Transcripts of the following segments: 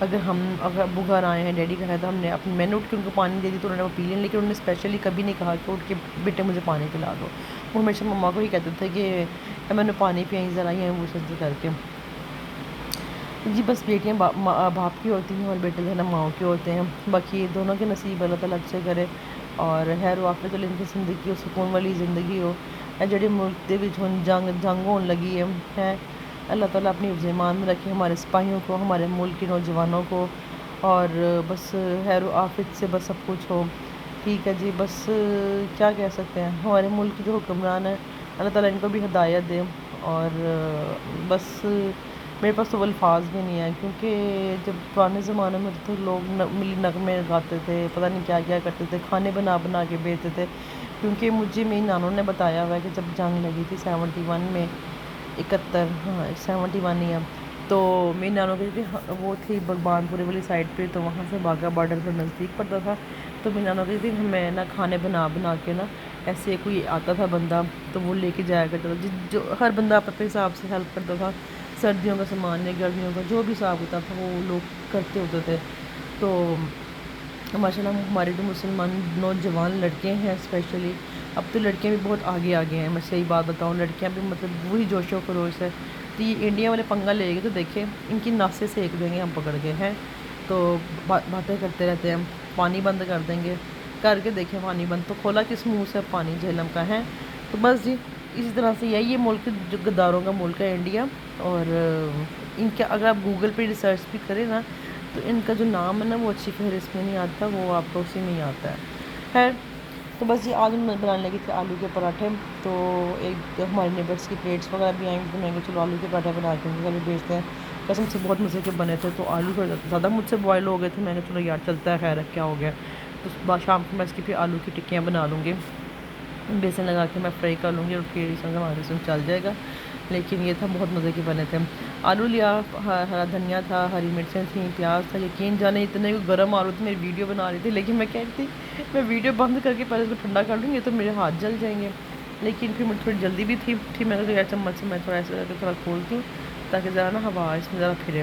اگر ابو گھر آئے ہیں، ڈیڈی گھر ہے، تو میں نے اٹھ کے ان کو پانی دے دی تو انہوں نے وہ پی لیا، لیکن انہوں نے اسپیشلی کبھی نہیں کہا کہ اٹھ کے بیٹے مجھے پانی پلا دو. وہ ہمیشہ مما کو ہی کہتے تھے کہ میں نے پانی پئیں ذرا یہ وہ سجدے کر کے. جی بس بیٹیاں باپ کی ہوتی ہیں اور بیٹے جو ہے نا ماؤں کے ہوتے ہیں. باقی دونوں کے نصیب اللہ تعالیٰ اچھے کرے اور خیر و عافیت ان کی زندگی ہو، سکون والی زندگی ہو. جڑی ملک دے وچ ہن جنگ ہون لگی ہے، اللہ تعالیٰ اپنی حفظ ایمان میں رکھے ہمارے سپاہیوں کو، ہمارے ملک کے نوجوانوں کو، اور بس خیر و عافیت سے بس سب کچھ ہو. ٹھیک ہے جی، بس کیا کہہ سکتے ہیں. ہمارے ملک کے جو حکمران ہیں اللہ تعالیٰ ان کو بھی ہدایت دے. اور بس میرے پاس تو الفاظ بھی نہیں ہیں، کیونکہ جب پرانے زمانے میں تو لوگ ملی نغمے گاتے تھے، پتہ نہیں کیا کیا کرتے تھے، کھانے بنا بنا کے بیچتے تھے. کیونکہ مجھے میری نانوں نے بتایا ہوا ہے کہ جب جنگ لگی تھی 71 میں، 71 ہی اب، تو میری نانوں کی وہ تھی بغبان پورے والی سائڈ پہ، تو وہاں سے باغا بارڈر پر نزدیک پڑتا تھا. تو میری نانوں کہتی تھی ہمیں نا کھانے بنا بنا کے نا ایسے کوئی آتا تھا بندہ تو وہ لے کے جایا کرتا تھا. جو ہر بندہ اپنے حساب سے ہیلپ کرتا تھا، سردیوں کا سامان یا گرمیوں کا جو بھی حساب ہوتا تھا وہ لوگ کرتے ہوتے تھے. تو ماشاء اللہ ہمارے جو مسلمان نوجوان لڑکے ہیں اسپیشلی، اب تو لڑکیاں بھی بہت آگے آگے ہیں. میں صحیح بات بتاؤں، لڑکیاں بھی مطلب وہی جوش و خروش ہے. تو یہ انڈیا والے پنگا لے گے تو دیکھیں ان کی ناسیں سینک دیں گے ہم پکڑ کے ہیں. تو باتیں کرتے رہتے ہیں، پانی بند کر دیں گے، کر کے دیکھیں پانی بند تو کھولا کس منہ سے پانی جہلم کا ہے. تو بس جی اسی طرح سے یہ ملک جو غداروں کا ملک ہے انڈیا. اور ان کے اگر آپ گوگل پہ ریسرچ بھی کریں نا تو ان کا جو نام ہے نا وہ اچھی فہرست میں نہیں آتا، وہ آپ کو اسی میں ہی آتا ہے. خیر تو بس جی آج میں بنانے لگی تھی آلو کے پراٹھے. تو ایک ہمارے نیبرس کی پلیٹس وغیرہ بھی آئیں گی تو میں نے چلو آلو کے پراٹھے بنا کے ان کو بھی بھیجتے ہیں. قسم سے بہت مزے کے بنے تھے. تو آلو تھوڑے زیادہ مجھ سے بوائل ہو گئے تھے، میں نے چلو یار چلتا ہے خیر کیا ہو گیا. تو شام کو میں اس کی پھر آلو کی ٹکیاں بنا لوں گی، بیسن لگا کے میں فرائی کر لوں گی اور پھر ہمارے سے چل جائے گا. لیکن یہ تھا بہت مزے کے بنے تھے. آلو لیا، ہرا دھنیا تھا، ہری مرچیں تھیں، پیاز تھا. یقین جانے اتنے گرم آلو تھے، میری ویڈیو بنا رہی تھی لیکن میں کہہ رہی تھی میں ویڈیو بند کر کے پہلے اس کو ٹھنڈا کر لوں گی تو میرے ہاتھ جل جائیں گے. لیکن پھر مجھے تھوڑی جلدی بھی تھی، پھر میں نے تو یار چمچ سے میں تھوڑا ایسا کر کے تھوڑا کھولتی ہوں تاکہ ذرا نا ہوا اس میں ذرا پھرے،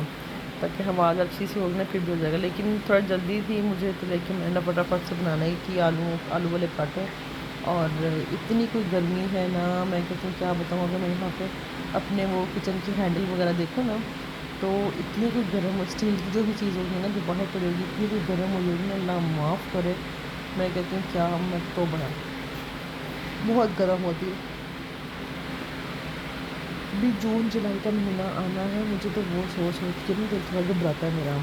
تاکہ ہوا اچھی سی ہوگی نا پھر بھی ہو جائے گا. لیکن تھوڑا جلدی تھی مجھے تو، لیکن میں نے فٹافٹ سے بنانا ہی کی آلو والے پراٹھے. اور اتنی کوئی گرمی ہے نا، میں کہتی ہوں کیا بتاؤں. اگر میں یہاں پہ اپنے وہ کچن کی ہینڈل وغیرہ دیکھوں نا تو اتنی کوئی گرم اسٹیل کی جو بھی چیز ہوگی نا جو باہر پڑی ہوگی اتنی کوئی گرم ہوئی ہوگی نا، اللہ معاف کرے. میں کہتی ہوں کیا میں تو بنا بہت گرم ہوتی ہے. بھی جون جولائی کا مہینہ آنا ہے، مجھے تو وہ سوچ کے نا دل تھوڑا گھبراتا ہے میرا.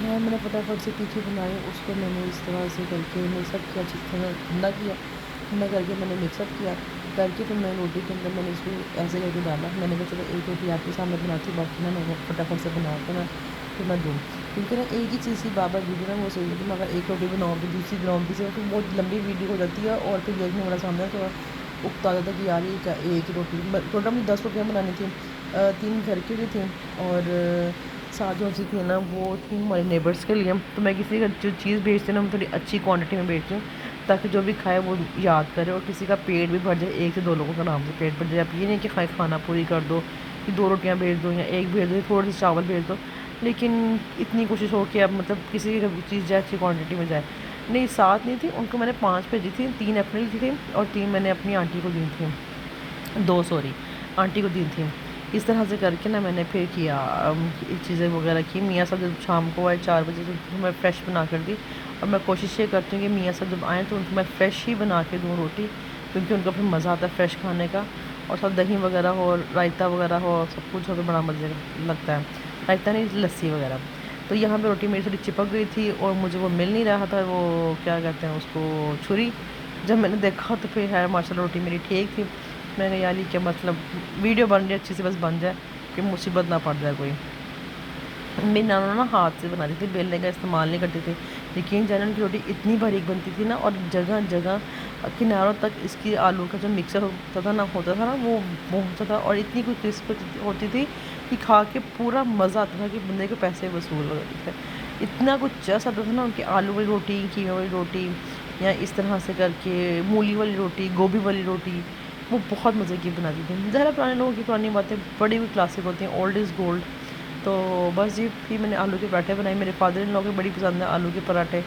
ہاں میں نے فٹافٹ سے پیٹھی بنائی، اس کو میں نے اس طرح سے کر کے مکس اپ کیا، اچھی طرح ٹھنڈا کیا، ٹھنڈا کر کے میں نے مکس اپ کیا کر کے پھر میں روٹی کے اندر میں نے اس کو ایسے کر کے ڈالا. میں نے کہا چلو ایک روٹی آپ کے سامنے بناتی ہوں، باقی نا میں فٹافٹ سے بنا کے نا پھر میں دوں. کیونکہ نا ایک ہی چیز کی بار بار ویڈیو نا وہ صحیح ہوتی ہے. میں اگر ایک روٹی بناؤں تو دوسری بناؤں تیسری، پھر بہت لمبی ویڈیو ہو جاتی ہے اور پھر دیکھنے والا سامنے تو اکتا جاتا ہے کہ یار یہ کیا ایک ہی روٹی. ٹوٹل مجھے 10 روٹیاں بنانی تھیں، 3 گھر کے بھی تھیں اور 7 جو سی تھیں نا وہ تھیں ہمارے نیبرس کے لیے. تو میں کسی کا جو چیز بھیجتی ہوں نا میں تھوڑی اچھی کوانٹٹی میں بھیجتی ہوں تاکہ جو بھی کھائے وہ یاد کرے اور کسی کا پیٹ بھی بھر جائے، 1 سے 2 لوگوں کا آرام سے پیٹ بھر جائے. اب یہ نہیں کہ کھانا پوری کر دو کہ 2 روٹیاں بھیج دو یا 1 بھیج دو یا تھوڑے سے چاول بھیج دو. لیکن اتنی کوشش ہو کہ اب مطلب کسی کی چیز جائے اچھی کوانٹٹی میں جائے. نہیں 7 نہیں تھی ان کو میں نے 5 بھیجی تھیں، 3 اپنے لی تھیں اور 3 میں نے اپنی آنٹی کو دی تھیں، 2 سوری آنٹی کو دی تھیں. اس طرح سے کر کے نا میں نے پھر کیا چیزیں وغیرہ کی. میاں صاحب جب شام کو آئے 4 بجے تو میں فریش بنا کر دی. اور میں کوشش یہ کرتی ہوں کہ میاں صاحب جب آئیں تو ان کو میں فریش ہی بنا کے دوں روٹی، کیونکہ ان کو پھر مزہ آتا ہے فریش کھانے کا. اور ساتھ دہی وغیرہ ہو، رائتا وغیرہ ہو، سب کچھ ہو تو بڑا مزے لگتا ہے. رائتا نہیں لسی وغیرہ. تو یہاں پہ روٹی میری تھوڑی چپک گئی تھی اور مجھے وہ مل نہیں رہا تھا، وہ کیا کہتے ہیں اس کو، چھری. جب میں نے دیکھا تو پھر ہے ماشاء اللہ روٹی میری ٹھیک تھی. میں نے یعنی کہ مطلب ویڈیو بن رہی اچھی سے بس بن جائے کہ مصیبت نہ پڑ جائے کوئی. میری نانو نا ہاتھ سے بناتی تھی، بیلنے کا استعمال نہیں کرتی تھی. یقین جانے ان کی روٹی اتنی باریک بنتی تھی نا، اور جگہ جگہ کناروں تک اس کی آلو کا جو مکسر ہوتا تھا نا وہ پہنچتا تھا. اور اتنی کوئی کرسپ ہوتی تھی کہ کھا کے پورا مزہ آتا تھا کہ بندے کے پیسے وصول ہو جاتے تھے. اتنا کچھ چس آتا تھا نا ان کی آلو والی روٹی، قیمے والی روٹی، یا اس طرح سے کر کے مولی والی روٹی، گوبھی والی روٹی، وہ بہت مزے کی بناتی تھی. ظاہر پرانے لوگوں کی پرانی باتیں بڑی ہوئی کلاسک ہوتی ہیں، اولڈ از گولڈ. تو بس جی پھر میں نے آلو کے پراٹھے بنائے. میرے فادر ان لوگوں کو بڑی پسند ہے آلو کے پراٹھے,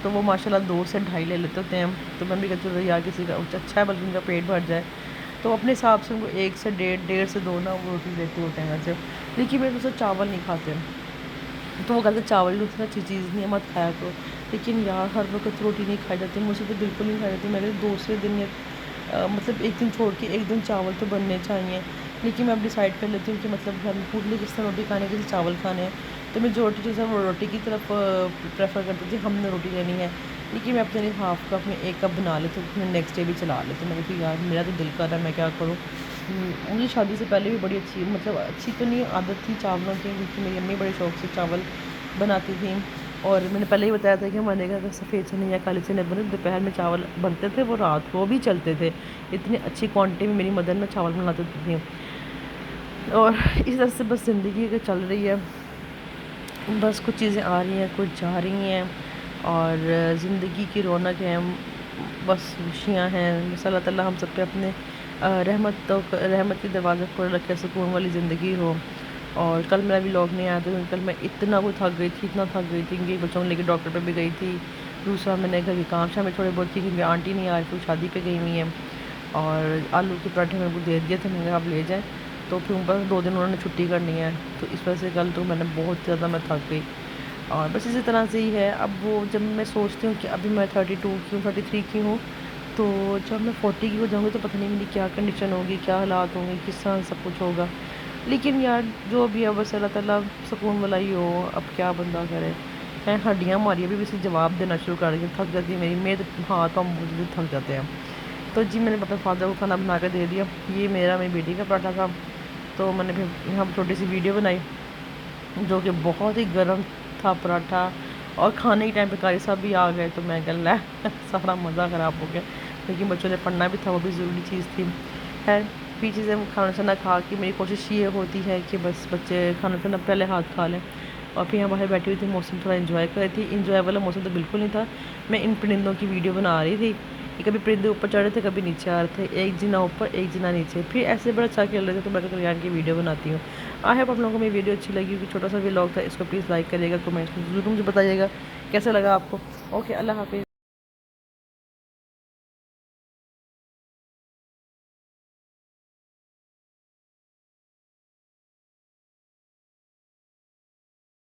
تو وہ ماشاءاللہ 2 سے 2.5 لے لیتے ہوتے ہیں. تو میں بھی کہتی ہوں یار کسی کا اچھا ہے بلکہ ان کا پیٹ بھر جائے, تو اپنے حساب سے ان کو 1 سے 1.5 سے 2 نا وہ روٹی دیتے ہوتے ہیں ویسے. لیکن میرے سے چاول نہیں کھاتے, تو وہ کہتے ہیں چاول اتنا اچھی چیز نہیں ہے مت کھایا کرو. لیکن یار ہر وقت روٹی نہیں کھائی جاتی, مجھ سے تو بالکل نہیں کھائی جاتی. میں نے 2 سے دن مطلب 1 دن چھوڑ کے 1 دن چاول تو بننے چاہیے. لیکن میں اب ڈیسائڈ کر لیتی ہوں کہ مطلب گھر میں پوچھ لے کس طرح روٹی کھانے کسی چاول کھانے ہیں, تو میجورٹی جو ہے وہ روٹی کی طرف پریفر کرتی تھی, ہم نے روٹی لینی ہے. لیکن میں اپنے لیے ہاف کپ میں 1 کپ بنا لیتی ہوں, پھر نیکسٹ ڈے بھی چلا لیتی ہوں. میں نے کہا یار میرا تو دل کر رہا ہے میں کیا کروں. مجھے شادی سے پہلے بھی بڑی اچھی مطلب اچھی تو نہیں عادت تھی چاولوں کی, کیونکہ میری امی بڑے شوق سے چاول بناتی تھیں. اور میں نے پہلے ہی بتایا تھا کہ ہمارے گھر اگر سفید چنے یا کالے چنے بنے دوپہر میں چاول بنتے تھے, وہ رات کو بھی چلتے تھے. اتنی اچھی کوانٹٹی میں میری مدر میں چاول بناتی تھی. اور اس طرح سے بس زندگی اگر چل رہی ہے, بس کچھ چیزیں آ رہی ہیں کچھ جا رہی ہیں, اور زندگی کی رونق ہے, بس خوشیاں ہیں. بس اللہ تعالیٰ ہم سب پہ اپنے رحمت کے دروازے کھول رکھے, سکون والی زندگی ہو. اور کل میرا بھی لاگ نہیں آیا تو کل میں اتنا وہ تھک گئی تھی, اتنا تھک گئی تھی کہ بچوں کو لے کے ڈاکٹر پہ بھی گئی تھی. دوسرا میں نے گھر کے کام شام میں تھوڑے بہت کی, کیونکہ آنٹی نہیں آ رہی تھی, شادی پہ گئی ہوئی ہیں. اور آلو کے پراٹھے میرے کو دے دیے تھے, میں نے کہا آپ لے جائیں. تو پھر بس 2 دن انہوں نے چھٹی کرنی ہے, تو اس وجہ سے کل تو میں نے بہت زیادہ میں تھک گئی. اور بس اسی طرح سے ہی ہے. اب وہ جب میں سوچتی ہوں کہ ابھی میں 32 کی ہوں 33 کی ہوں, تو جب میں 40 کی ہو جاؤں گی تو پتہ نہیں میری کیا کنڈیشن ہوگی, کیا حالات ہوں گے, کس طرح سب کچھ ہوگا. لیکن یار جو بھی ہے بس اللہ تعالیٰ سکون والا ہی ہو. اب کیا بندہ کرے, ہڈیاں ہماری ابھی بھی جواب دینا شروع کر دیں, تھک جاتی ہے میری ہاتھ ہم بہت جلدی تھک جاتے ہیں. تو جی میں نے اپنے فادر کو کھانا بنا کے دے دیا. یہ میری بیٹی کا پراٹھا تھا, تو میں نے پھر یہاں چھوٹی سی ویڈیو بنائی جو کہ بہت ہی گرم تھا پراٹھا. اور کھانے کے ٹائم پہ قاری صاحب بھی آ گئے, تو میں کہا لے سارا مزہ خراب ہو گیا, لیکن بچوں نے پڑھنا بھی تھا, وہ بھی ضروری چیز تھی. خیر پھر چیزیں کھانا چانا کھا کے میری کوشش یہ ہوتی ہے کہ بس بچے کھانا چانا پہلے ہاتھ کھا لیں. اور پھر یہاں باہر بیٹھی ہوئی تھی, موسم تھوڑا انجوائے کر رہی تھی. انجوائے والا موسم تو بالکل نہیں تھا. میں ان پرندوں کی ویڈیو بنا رہی تھی کہ کبھی پرندے اوپر چڑھ رہے تھے, کبھی نیچے آ رہے تھے, ایک جنا اوپر ایک جنا نیچے, پھر ایسے بڑا اچھا کھیل رہے تھے. تو میں کلیان کی ویڈیو بناتی ہوں. آئی ہوپ آپ لوگوں کو میری ویڈیو اچھی لگی ہوگی. چھوٹا سا ولاگ تھا, اس کو پلیز لائک کریے گا, کمنٹس میں ضرور مجھے بتائیے گا کیسا لگا آپ کو. اوکے اللہ حافظ.